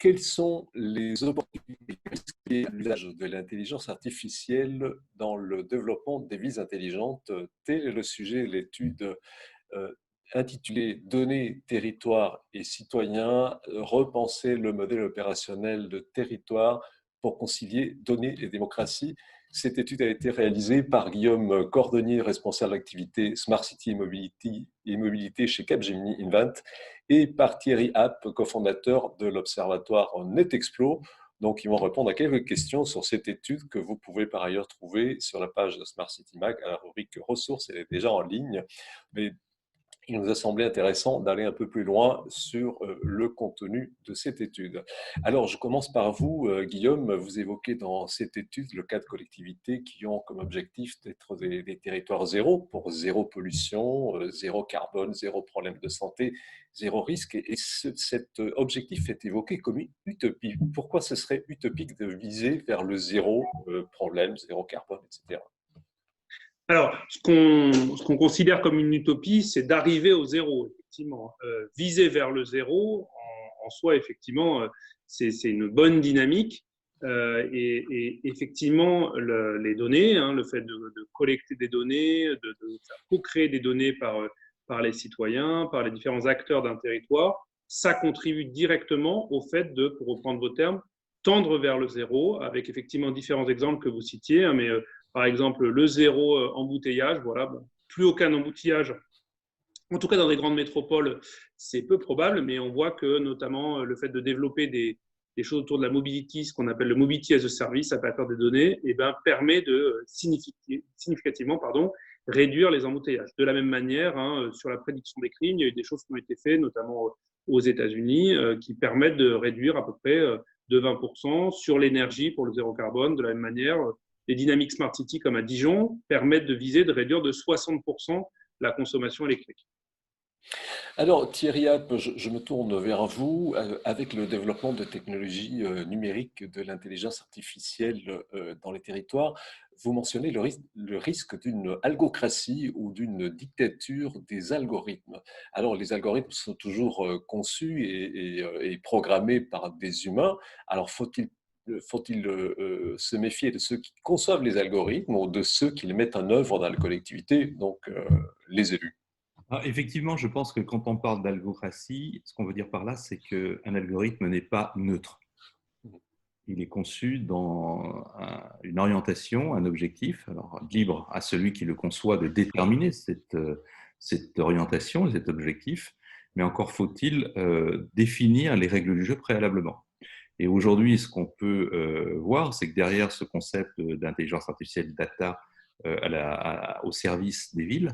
quelles sont les opportunités à l'usage de l'intelligence artificielle dans le développement des villes intelligentes? Tel est le sujet de l'étude euh, intitulée Données, territoires et citoyens, repenser le modèle opérationnel de territoire pour concilier données et démocratie. Cette étude a été réalisée par Guillaume Cordonnier, responsable d'activité Smart City et Mobilité chez Capgemini Invent, et par Thierry Happ, cofondateur de l'observatoire NetExplo. Donc, ils vont répondre à quelques questions sur cette étude que vous pouvez par ailleurs trouver sur la page de Smart City Mag à la rubrique ressources. Elle est déjà en ligne. Mais il nous a semblé intéressant d'aller un peu plus loin sur le contenu de cette étude. Alors, je commence par vous, Guillaume. Vous évoquez dans cette étude le cas de collectivités qui ont comme objectif d'être des territoires zéro, pour zéro pollution, zéro carbone, zéro problème de santé, zéro risque. Et cet objectif est évoqué comme une utopie. Pourquoi ce serait utopique de viser vers le zéro problème, zéro carbone, etc. Alors, ce qu'on considère comme une utopie, c'est d'arriver au zéro, effectivement. Viser vers le zéro, en soi, effectivement, c'est une bonne dynamique. Et effectivement, les données, le fait de collecter des données, de faire co-créer des données par les citoyens, par les différents acteurs d'un territoire, ça contribue directement au fait de, pour reprendre vos termes, tendre vers le zéro, avec effectivement différents exemples que vous citiez, mais par exemple, le zéro embouteillage, voilà, bon, plus aucun embouteillage. En tout cas, dans des grandes métropoles, c'est peu probable, mais on voit que notamment le fait de développer des choses autour de la mobility, ce qu'on appelle le mobility as a service à partir des données, eh ben, permet de significativement réduire les embouteillages. De la même manière, sur la prédiction des crimes, il y a eu des choses qui ont été faites, notamment aux États-Unis, qui permettent de réduire à peu près de 20% sur l'énergie pour le zéro carbone. De la même manière, les dynamiques Smart City comme à Dijon permettent de viser de réduire de 60% la consommation électrique. Alors, Thierry Happ, je me tourne vers vous. Avec le développement de technologies numériques, de l'intelligence artificielle dans les territoires, vous mentionnez le risque d'une algocratie ou d'une dictature des algorithmes. Alors, les algorithmes sont toujours conçus et programmés par des humains. Alors, faut-il se méfier de ceux qui conçoivent les algorithmes ou de ceux qui les mettent en œuvre dans la collectivité, donc les élus? Ah, effectivement, je pense que quand on parle d'algocratie, ce qu'on veut dire par là, c'est qu'un algorithme n'est pas neutre. Il est conçu dans une orientation, un objectif, alors libre à celui qui le conçoit de déterminer cette orientation et cet objectif, mais encore faut-il définir les règles du jeu préalablement. Et aujourd'hui, ce qu'on peut voir, c'est que derrière ce concept d'intelligence artificielle data au service des villes,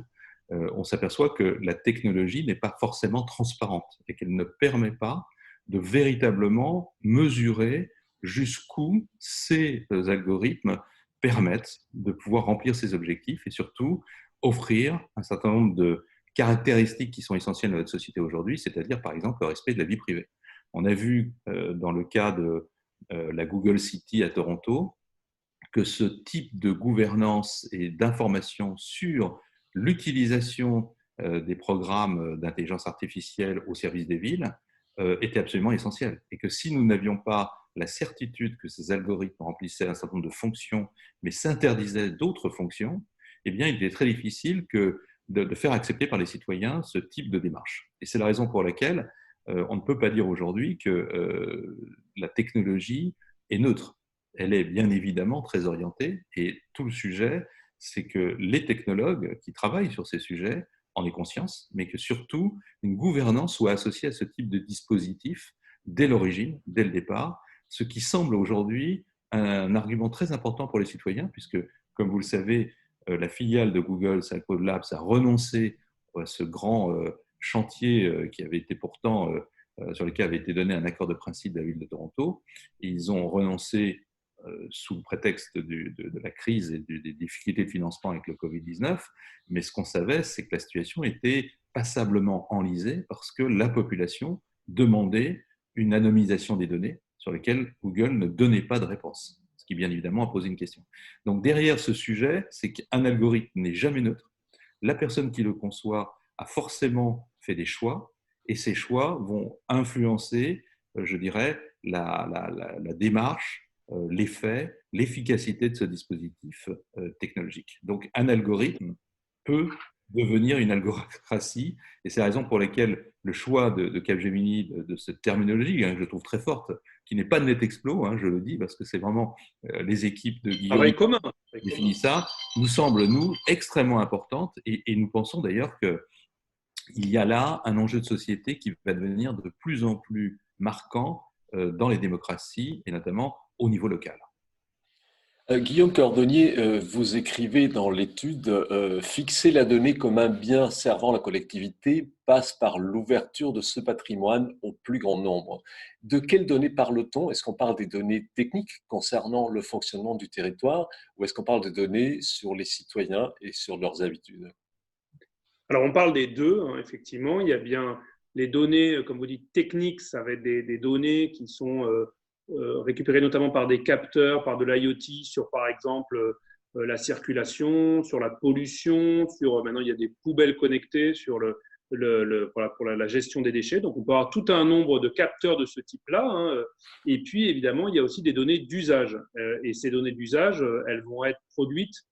on s'aperçoit que la technologie n'est pas forcément transparente et qu'elle ne permet pas de véritablement mesurer jusqu'où ces algorithmes permettent de pouvoir remplir ces objectifs et surtout offrir un certain nombre de caractéristiques qui sont essentielles à notre société aujourd'hui, c'est-à-dire par exemple le respect de la vie privée. On a vu dans le cas de la Google City à Toronto que ce type de gouvernance et d'information sur l'utilisation des programmes d'intelligence artificielle au service des villes était absolument essentiel. Et que si nous n'avions pas la certitude que ces algorithmes remplissaient un certain nombre de fonctions, mais s'interdisaient d'autres fonctions, eh bien, il était très difficile de faire accepter par les citoyens ce type de démarche. Et c'est la raison pour laquelle on ne peut pas dire aujourd'hui que la technologie est neutre. Elle est bien évidemment très orientée et tout le sujet, c'est que les technologues qui travaillent sur ces sujets en aient conscience, mais que surtout une gouvernance soit associée à ce type de dispositif dès l'origine, dès le départ, ce qui semble aujourd'hui un argument très important pour les citoyens, puisque, comme vous le savez, la filiale de Google, Alphabet Labs, a renoncé à ce grand chantier qui avait été pourtant sur lequel avait été donné un accord de principe de la ville de Toronto. Ils ont renoncé sous le prétexte de la crise et des difficultés de financement avec le Covid-19, mais ce qu'on savait, c'est que la situation était passablement enlisée parce que la population demandait une anonymisation des données sur lesquelles Google ne donnait pas de réponse, ce qui bien évidemment a posé une question. Donc derrière ce sujet, c'est qu'un algorithme n'est jamais neutre. La personne qui le conçoit a forcément fait des choix et ces choix vont influencer, je dirais, la démarche, l'effet, l'efficacité de ce dispositif technologique. Donc, un algorithme peut devenir une algoracratie, et c'est la raison pour laquelle le choix de Capgemini, de cette terminologie, que je trouve très forte, qui n'est pas de NetExplo, je le dis, parce que c'est vraiment les équipes de Guillaume Travail commun. qui définissent ça, nous semble, nous, extrêmement importante, et nous pensons d'ailleurs qu'il y a là un enjeu de société qui va devenir de plus en plus marquant dans les démocraties, et notamment au niveau local. Guillaume Cordonnier, vous écrivez dans l'étude fixer la donnée comme un bien servant la collectivité passe par l'ouverture de ce patrimoine au plus grand nombre. De quelles données parle-t-on? Est-ce qu'on parle des données techniques concernant le fonctionnement du territoire ou est-ce qu'on parle des données sur les citoyens et sur leurs habitudes? Alors, on parle des deux, effectivement. Il y a bien les données, comme vous dites, techniques, ça va être des données qui sont récupérées notamment par des capteurs, par de l'IoT, sur par exemple la circulation, sur la pollution, sur maintenant il y a des poubelles connectées, sur voilà, pour la gestion des déchets. Donc, on peut avoir tout un nombre de capteurs de ce type-là. Et puis, évidemment, il y a aussi des données d'usage. Et ces données d'usage, elles vont être produites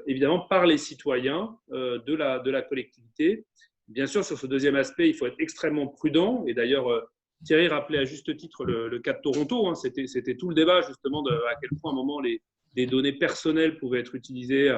évidemment par les citoyens de la collectivité. Bien sûr, sur ce deuxième aspect, il faut être extrêmement prudent. Et d'ailleurs, Thierry rappelait à juste titre le cas de Toronto. C'était tout le débat justement de à quel point à un moment les données personnelles pouvaient être utilisées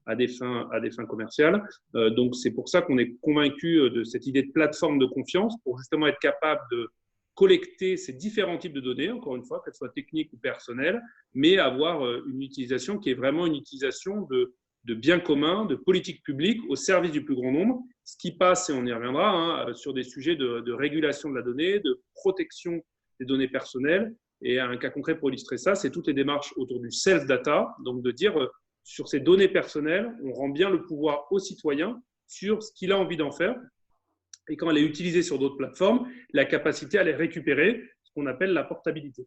à des fins commerciales. Donc c'est pour ça qu'on est convaincu de cette idée de plateforme de confiance pour justement être capable de collecter ces différents types de données, encore une fois, qu'elles soient techniques ou personnelles, mais avoir une utilisation qui est vraiment une utilisation de biens communs, de politique publique au service du plus grand nombre, ce qui passe, et on y reviendra, sur des sujets de régulation de la donnée, de protection des données personnelles. Et un cas concret pour illustrer ça, c'est toutes les démarches autour du self-data, donc de dire sur ces données personnelles, on rend bien le pouvoir au citoyen sur ce qu'il a envie d'en faire. Et quand elle est utilisée sur d'autres plateformes, la capacité à les récupérer, ce qu'on appelle la portabilité.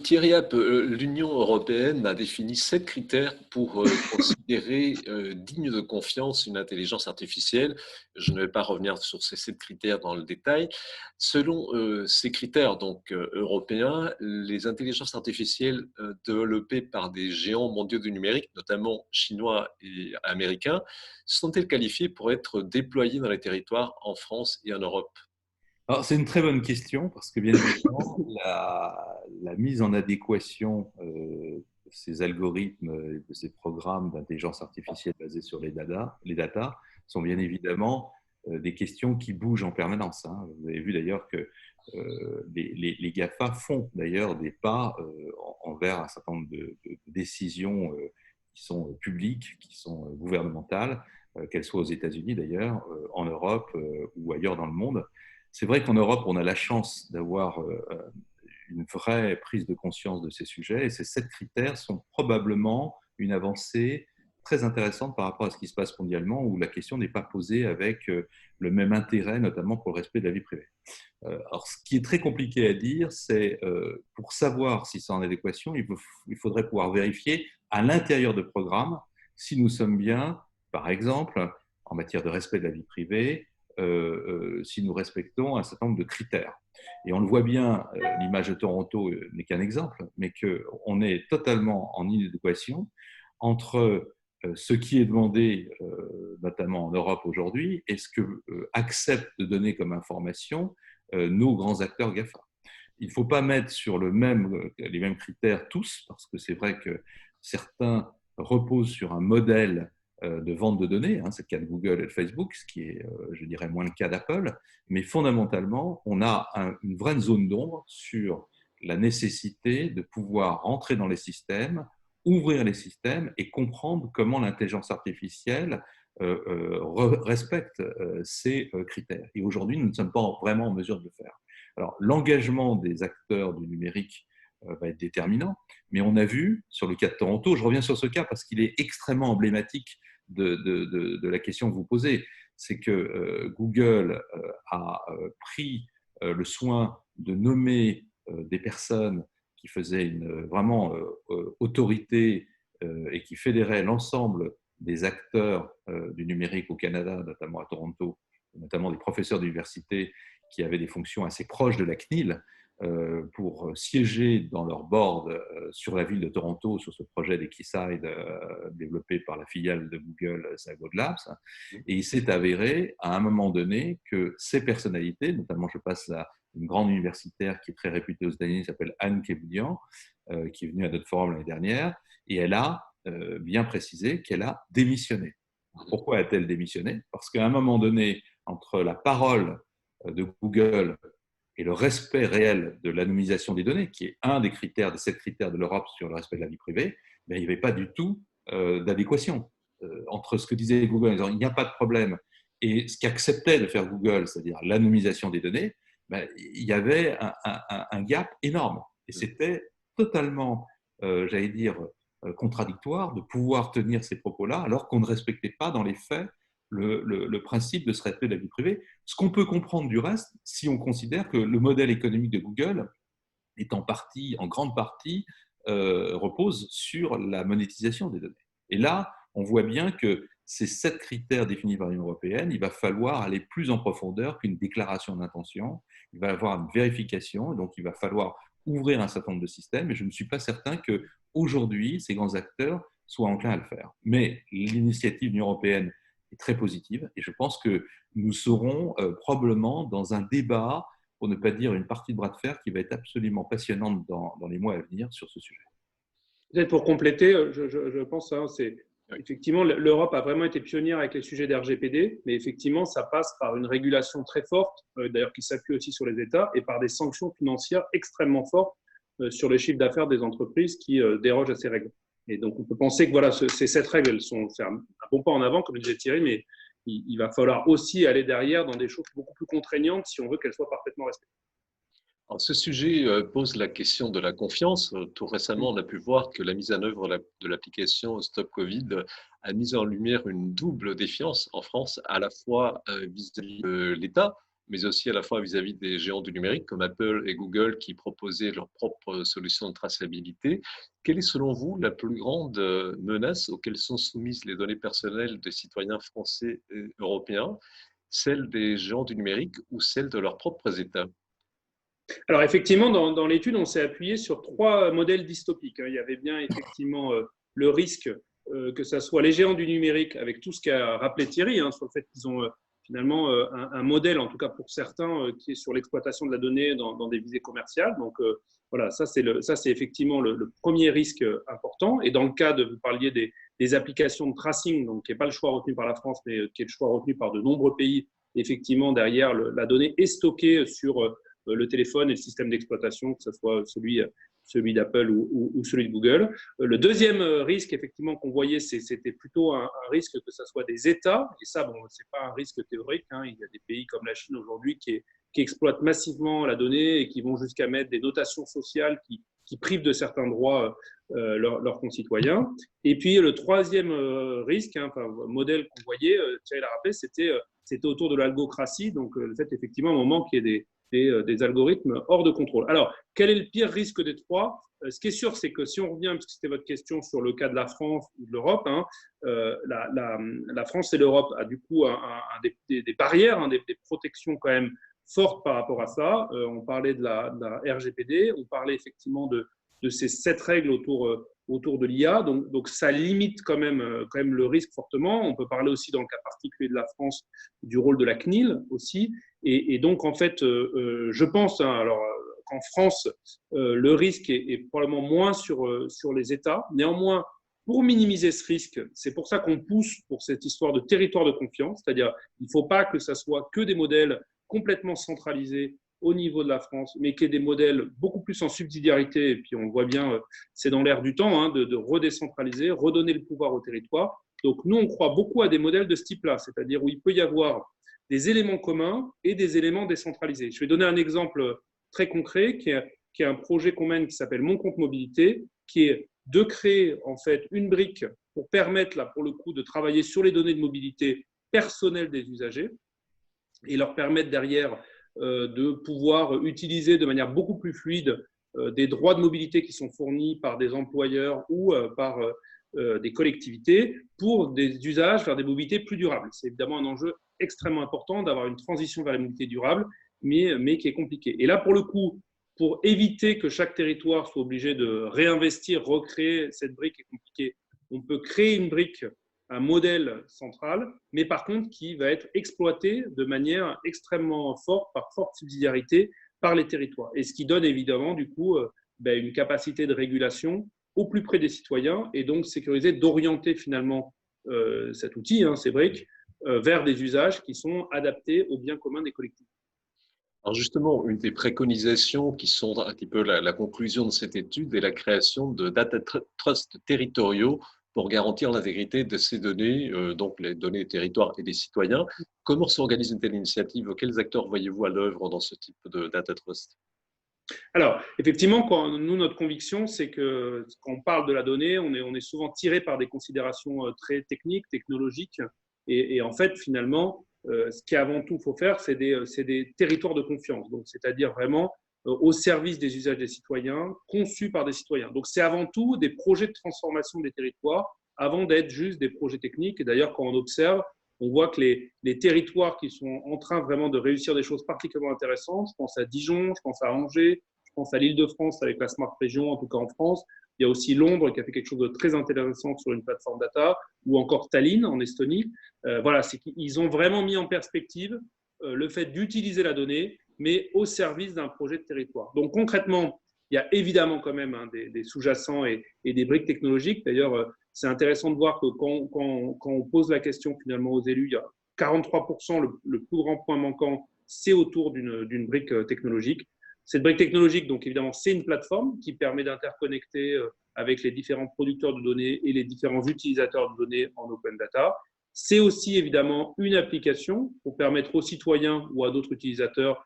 Thierry Happ, l'Union européenne a défini 7 critères pour considérer digne de confiance une intelligence artificielle. Je ne vais pas revenir sur ces 7 critères dans le détail. Selon ces critères donc, européens, les intelligences artificielles développées par des géants mondiaux du numérique, notamment chinois et américains, sont-elles qualifiées pour être déployées dans les territoires en France et en Europe? Alors, c'est une très bonne question parce que, bien évidemment, la mise en adéquation de ces algorithmes, de ces programmes d'intelligence artificielle basés sur les data sont bien évidemment des questions qui bougent en permanence. Vous avez vu d'ailleurs que les GAFA font d'ailleurs des pas envers un certain nombre de décisions qui sont publiques, qui sont gouvernementales, qu'elles soient aux États-Unis d'ailleurs, en Europe ou ailleurs dans le monde. C'est vrai qu'en Europe, on a la chance d'avoir une vraie prise de conscience de ces sujets et ces 7 critères sont probablement une avancée très intéressante par rapport à ce qui se passe mondialement où la question n'est pas posée avec le même intérêt, notamment pour le respect de la vie privée. Alors, ce qui est très compliqué à dire, c'est pour savoir si c'est en adéquation, il faudrait pouvoir vérifier à l'intérieur de programmes si nous sommes bien, par exemple, en matière de respect de la vie privée, si nous respectons un certain nombre de critères. Et on le voit bien, l'image de Toronto n'est qu'un exemple, mais qu'on est totalement en inadéquation entre ce qui est demandé, notamment en Europe aujourd'hui, et ce que acceptent de donner comme information nos grands acteurs GAFA. Il ne faut pas mettre sur les mêmes critères tous, parce que c'est vrai que certains reposent sur un modèle de vente de données, c'est le cas de Google et de Facebook, ce qui est, je dirais, moins le cas d'Apple, mais fondamentalement, on a une vraie zone d'ombre sur la nécessité de pouvoir rentrer dans les systèmes, ouvrir les systèmes et comprendre comment l'intelligence artificielle respecte ces critères. Et aujourd'hui, nous ne sommes pas vraiment en mesure de le faire. Alors, l'engagement des acteurs du numérique va être déterminant, mais on a vu, sur le cas de Toronto, je reviens sur ce cas parce qu'il est extrêmement emblématique de la question que vous posez, c'est que Google a pris le soin de nommer des personnes qui faisaient vraiment autorité et qui fédéraient l'ensemble des acteurs du numérique au Canada, notamment à Toronto, notamment des professeurs d'université qui avaient des fonctions assez proches de la CNIL, pour siéger dans leur board sur la ville de Toronto, sur ce projet d'Equiside développé par la filiale de Google, Sago Labs. Et il s'est avéré à un moment donné que ces personnalités, notamment je passe à une grande universitaire qui est très réputée aux États-Unis, qui s'appelle Anne Keboudian, qui est venue à notre forum l'année dernière, et elle a bien précisé qu'elle a démissionné. Pourquoi a-t-elle démissionné? Parce qu'à un moment donné, entre la parole de Google et le respect réel de l'anonymisation des données, qui est un des 7 critères de l'Europe sur le respect de la vie privée, il n'y avait pas du tout d'adéquation entre ce que disait Google en disant il n'y a pas de problème et ce qu'acceptait de faire Google, c'est-à-dire l'anonymisation des données. Il y avait un gap énorme. Et c'était totalement, j'allais dire, contradictoire de pouvoir tenir ces propos-là alors qu'on ne respectait pas dans les faits le principe de ce respect de la vie privée. Ce qu'on peut comprendre du reste si on considère que le modèle économique de Google est en grande partie, repose sur la monétisation des données. Et là, on voit bien que ces 7 critères définis par l'Union européenne, il va falloir aller plus en profondeur qu'une déclaration d'intention. Il va y avoir une vérification, donc il va falloir ouvrir un certain nombre de systèmes, et je ne suis pas certain qu'aujourd'hui, ces grands acteurs soient enclins à le faire. Mais l'initiative de l'Union européenne est très positive, et je pense que nous serons probablement dans un débat, pour ne pas dire une partie de bras de fer, qui va être absolument passionnante dans les mois à venir sur ce sujet. Peut-être pour compléter, je pense, c'est effectivement, l'Europe a vraiment été pionnière avec les sujets d'RGPD, mais effectivement, ça passe par une régulation très forte, d'ailleurs qui s'appuie aussi sur les États, et par des sanctions financières extrêmement fortes sur le chiffre d'affaires des entreprises qui dérogent à ces règles. Et donc, on peut penser que voilà, ces 7 règles, c'est un bon pas en avant, comme le disait Thierry, mais il va falloir aussi aller derrière dans des choses beaucoup plus contraignantes si on veut qu'elles soient parfaitement respectées. Alors, ce sujet pose la question de la confiance. Tout récemment, on a pu voir que la mise en œuvre de l'application Stop Covid a mis en lumière une double défiance en France, à la fois vis-à-vis de l'État, mais aussi à la fois vis-à-vis des géants du numérique comme Apple et Google qui proposaient leurs propres solutions de traçabilité. Quelle est selon vous la plus grande menace auxquelles sont soumises les données personnelles des citoyens français et européens, celle des géants du numérique ou celle de leurs propres États? Alors effectivement, dans l'étude, on s'est appuyé sur 3 modèles dystopiques. Il y avait bien effectivement le risque que ce soit les géants du numérique, avec tout ce qu'a rappelé Thierry, sur le fait qu'ils ont finalement un modèle, en tout cas pour certains, qui est sur l'exploitation de la donnée dans des visées commerciales. Donc voilà, ça c'est effectivement le premier risque important. Et dans le cas vous parliez des applications de tracing, donc qui n'est pas le choix retenu par la France, mais qui est le choix retenu par de nombreux pays. Effectivement, derrière, la donnée est stockée sur le téléphone et le système d'exploitation, que ce soit celui d'Apple ou celui de Google. Le deuxième risque, effectivement, qu'on voyait, c'était plutôt un risque que ce soit des États. Et ça, bon, ce n'est pas un risque théorique. Il y a des pays comme la Chine aujourd'hui qui exploitent massivement la donnée et qui vont jusqu'à mettre des notations sociales qui privent de certains droits leurs concitoyens. Et puis, le troisième risque, modèle qu'on voyait, Thierry l'a rappelé, c'était autour de l'algocratie. Donc, le fait, effectivement, à un moment qu'il y ait des algorithmes hors de contrôle. Alors, quel est le pire risque des 3 ? Ce qui est sûr, c'est que si on revient, puisque c'était votre question sur le cas de la France ou de l'Europe, la France et l'Europe a du coup des barrières, des protections quand même fortes par rapport à ça. On parlait de la RGPD, on parlait effectivement de ces 7 règles autour de l'IA, donc ça limite quand même le risque fortement. On peut parler aussi, dans le cas particulier de la France, du rôle de la CNIL aussi. Et donc, en fait, je pense qu'en France, le risque est probablement moins sur les États. Néanmoins, pour minimiser ce risque, c'est pour ça qu'on pousse pour cette histoire de territoire de confiance, c'est-à-dire il ne faut pas que ça soit que des modèles complètement centralisés au niveau de la France, mais qu'il y ait des modèles beaucoup plus en subsidiarité. Et puis, on voit bien, c'est dans l'air du temps, de redécentraliser, redonner le pouvoir au territoire. Donc, nous, on croit beaucoup à des modèles de ce type-là, c'est-à-dire où il peut y avoir des éléments communs et des éléments décentralisés. Je vais donner un exemple très concret qui est un projet qu'on mène qui s'appelle Mon compte mobilité, qui est de créer en fait une brique pour permettre, là, pour le coup, de travailler sur les données de mobilité personnelles des usagers et leur permettre derrière de pouvoir utiliser de manière beaucoup plus fluide des droits de mobilité qui sont fournis par des employeurs ou par des collectivités pour des usages vers des mobilités plus durables. C'est évidemment un enjeu extrêmement important d'avoir une transition vers la mobilité durable, mais qui est compliqué. Et là, pour le coup, pour éviter que chaque territoire soit obligé de réinvestir, recréer, cette brique est compliquée. On peut créer une brique, un modèle central, mais par contre qui va être exploité de manière extrêmement forte, par forte subsidiarité, par les territoires. Et ce qui donne évidemment du coup une capacité de régulation au plus près des citoyens et donc sécuriser, d'orienter finalement cet outil, ces briques, vers des usages qui sont adaptés au bien commun des collectivités. Alors justement, une des préconisations qui sont un petit peu la conclusion de cette étude est la création de data trusts territoriaux pour garantir l'intégrité de ces données, donc les données des territoires et des citoyens. Comment s'organise une telle initiative? Quels acteurs voyez-vous à l'œuvre dans ce type de data trust? Alors, effectivement, notre conviction, c'est que quand on parle de la donnée, on est souvent tiré par des considérations très techniques, technologiques. Et en fait, finalement, ce qu'avant tout, il faut faire, c'est des territoires de confiance. Donc, c'est-à-dire vraiment au service des usages des citoyens, conçus par des citoyens. Donc, c'est avant tout des projets de transformation des territoires avant d'être juste des projets techniques. Et d'ailleurs, quand on observe, on voit que les territoires qui sont en train vraiment de réussir des choses particulièrement intéressantes, je pense à Dijon, je pense à Angers, je pense à l'Île-de-France avec la Smart Région, en tout cas en France. Il y a aussi Londres qui a fait quelque chose de très intéressant sur une plateforme data, ou encore Tallinn en Estonie. Voilà, c'est qu'ils ont vraiment mis en perspective le fait d'utiliser la donnée, mais au service d'un projet de territoire. Donc concrètement, il y a évidemment quand même des sous-jacents et des briques technologiques. D'ailleurs, c'est intéressant de voir que quand on pose la question finalement aux élus, il y a 43%, le plus grand point manquant, c'est autour d'une brique technologique. Cette brique technologique, donc évidemment, c'est une plateforme qui permet d'interconnecter avec les différents producteurs de données et les différents utilisateurs de données en open data. C'est aussi évidemment une application pour permettre aux citoyens ou à d'autres utilisateurs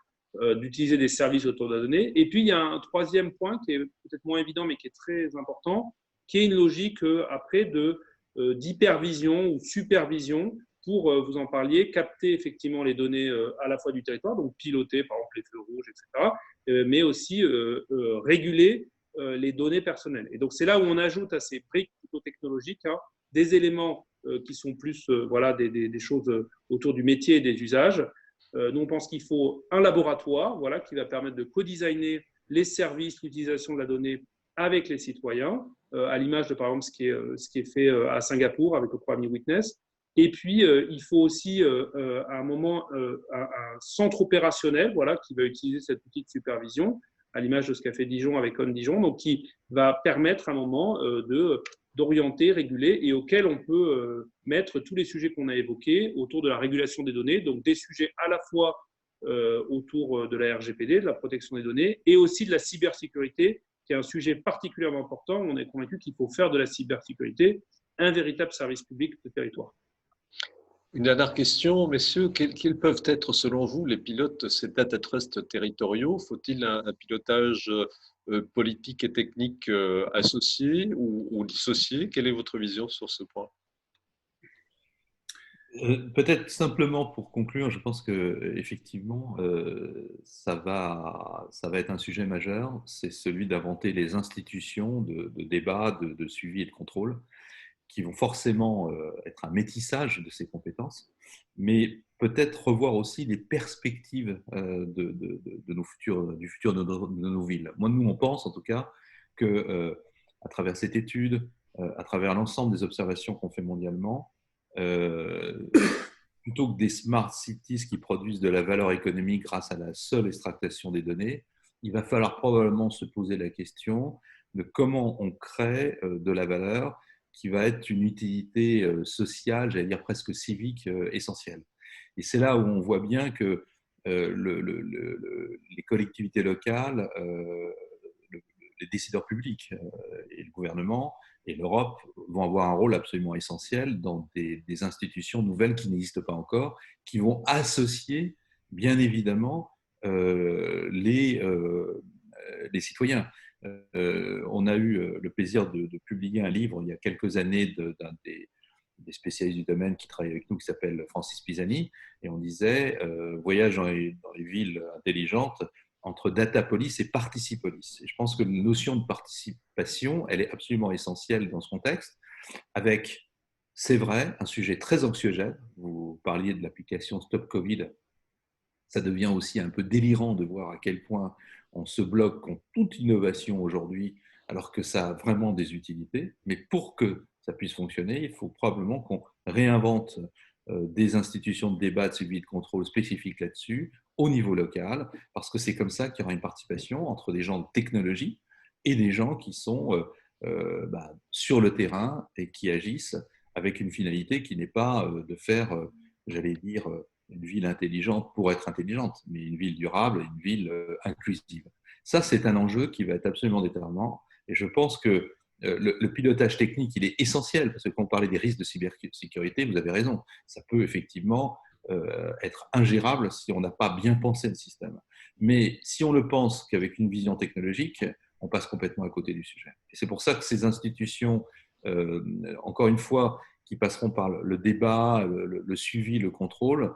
d'utiliser des services autour de la donnée. Et puis, il y a un troisième point qui est peut-être moins évident, mais qui est très important, qui est une logique après d'hypervision ou supervision pour, vous en parliez, capter effectivement les données à la fois du territoire, donc piloter par exemple les feux rouges, etc., mais aussi réguler les données personnelles. Et donc, c'est là où on ajoute à ces briques plutôt technologiques des éléments qui sont plus voilà, des choses autour du métier et des usages. Nous, on pense qu'il faut un laboratoire voilà, qui va permettre de co-designer les services, l'utilisation de la donnée avec les citoyens, à l'image de, par exemple, ce qui est fait à Singapour avec le programme eWitness. Et puis, il faut aussi, à un moment, un centre opérationnel voilà, qui va utiliser cet outil de supervision, à l'image de ce qu'a fait Dijon avec On Dijon, donc qui va permettre à un moment d'orienter, réguler, et auquel on peut mettre tous les sujets qu'on a évoqués autour de la régulation des données, donc des sujets à la fois autour de la RGPD, de la protection des données, et aussi de la cybersécurité, qui est un sujet particulièrement important. On est convaincu qu'il faut faire de la cybersécurité un véritable service public de territoire. Une dernière question, messieurs, quels peuvent être selon vous les pilotes de ces data trusts territoriaux? Faut-il un pilotage politique et technique associé ou dissocié? Quelle est votre vision sur ce point? Peut-être simplement pour conclure, je pense que effectivement, ça va être un sujet majeur. C'est celui d'inventer les institutions de débat, de suivi et de contrôle, qui vont forcément être un métissage de ces compétences, mais peut-être revoir aussi les perspectives du futur de nos villes. Moi, nous, on pense en tout cas que à travers cette étude, à travers l'ensemble des observations qu'on fait mondialement, plutôt que des smart cities qui produisent de la valeur économique grâce à la seule extractation des données, il va falloir probablement se poser la question de comment on crée de la valeur qui va être une utilité sociale, j'allais dire presque civique, essentielle. Et c'est là où on voit bien que les collectivités locales, les décideurs publics et le gouvernement et l'Europe vont avoir un rôle absolument essentiel dans des institutions nouvelles qui n'existent pas encore, qui vont associer, bien évidemment, les citoyens. On a eu le plaisir de publier un livre il y a quelques années d'un des spécialistes du domaine qui travaille avec nous, qui s'appelle Francis Pisani, et on disait voyage dans les villes intelligentes entre data police et participolice. Et je pense que la notion de participation, elle est absolument essentielle dans ce contexte, avec, c'est vrai, un sujet très anxiogène. Vous parliez de l'application Stop Covid, Ça devient aussi un peu délirant de voir à quel point on se bloque contre toute innovation aujourd'hui, alors que ça a vraiment des utilités. Mais pour que ça puisse fonctionner, il faut probablement qu'on réinvente des institutions de débat, de suivi, de contrôle spécifiques là-dessus, au niveau local, parce que c'est comme ça qu'il y aura une participation entre des gens de technologie et des gens qui sont sur le terrain et qui agissent avec une finalité qui n'est pas de faire, j'allais dire, une ville intelligente pour être intelligente, mais une ville durable, une ville inclusive. Ça, c'est un enjeu qui va être absolument déterminant. Et je pense que le pilotage technique, il est essentiel, parce que quand on parlait des risques de cybersécurité, vous avez raison, ça peut effectivement être ingérable si on n'a pas bien pensé le système. Mais si on le pense qu'avec une vision technologique, on passe complètement à côté du sujet. Et c'est pour ça que ces institutions, encore une fois, qui passeront par le débat, le suivi, le contrôle,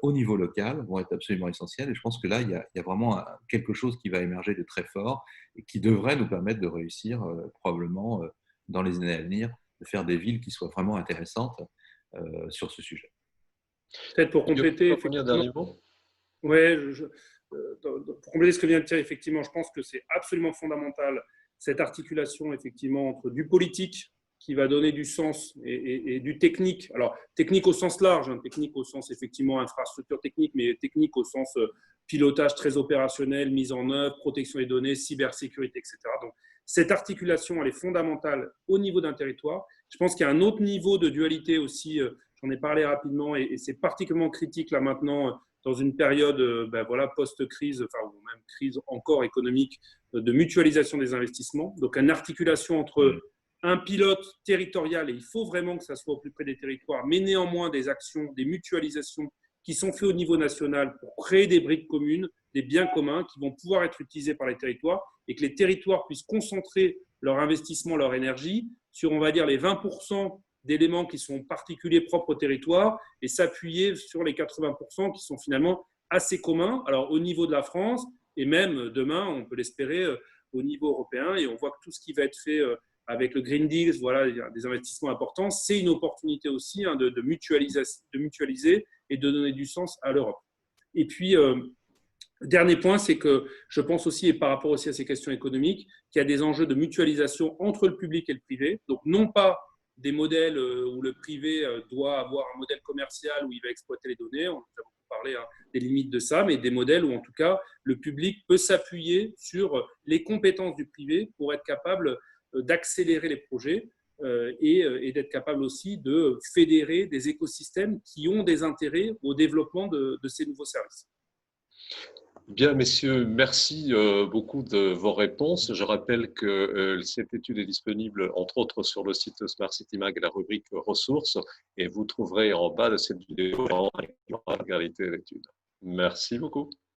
au niveau local, vont être absolument essentielles. Et je pense que là, il y a vraiment quelque chose qui va émerger de très fort et qui devrait nous permettre de réussir, probablement, dans les années à venir, de faire des villes qui soient vraiment intéressantes sur ce sujet. Peut-être pour compléter, effectivement. Ouais, pour compléter ce que vient de dire, effectivement, je pense que c'est absolument fondamental cette articulation effectivement entre du politique qui va donner du sens et du technique. Alors, technique au sens large, hein, technique au sens effectivement infrastructure technique, mais technique au sens pilotage très opérationnel, mise en œuvre, protection des données, cybersécurité, etc. Donc, cette articulation, elle est fondamentale au niveau d'un territoire. Je pense qu'il y a un autre niveau de dualité aussi, j'en ai parlé rapidement, et c'est particulièrement critique là maintenant, dans une période post-crise, enfin, ou même crise encore économique, de mutualisation des investissements. Donc, une articulation entre un pilote territorial, et il faut vraiment que ça soit au plus près des territoires, mais néanmoins des actions, des mutualisations qui sont faites au niveau national pour créer des briques communes, des biens communs qui vont pouvoir être utilisés par les territoires et que les territoires puissent concentrer leur investissement, leur énergie sur, on va dire, les 20% d'éléments qui sont particuliers propres au territoire et s'appuyer sur les 80% qui sont finalement assez communs. Alors, au niveau de la France, et même demain, on peut l'espérer, au niveau européen, et on voit que tout ce qui va être fait avec le Green Deal, voilà, des investissements importants, c'est une opportunité aussi de mutualiser et de donner du sens à l'Europe. Et puis, dernier point, c'est que je pense aussi, et par rapport aussi à ces questions économiques, qu'il y a des enjeux de mutualisation entre le public et le privé. Donc, non pas des modèles où le privé doit avoir un modèle commercial où il va exploiter les données, on a beaucoup parlé des limites de ça, mais des modèles où en tout cas le public peut s'appuyer sur les compétences du privé pour être capable d'accélérer les projets et d'être capable aussi de fédérer des écosystèmes qui ont des intérêts au développement de ces nouveaux services. Bien, messieurs, merci beaucoup de vos réponses. Je rappelle que cette étude est disponible, entre autres, sur le site Smart City Mag, la rubrique ressources, et vous trouverez en bas de cette vidéo l'intégralité de l'étude. Merci beaucoup.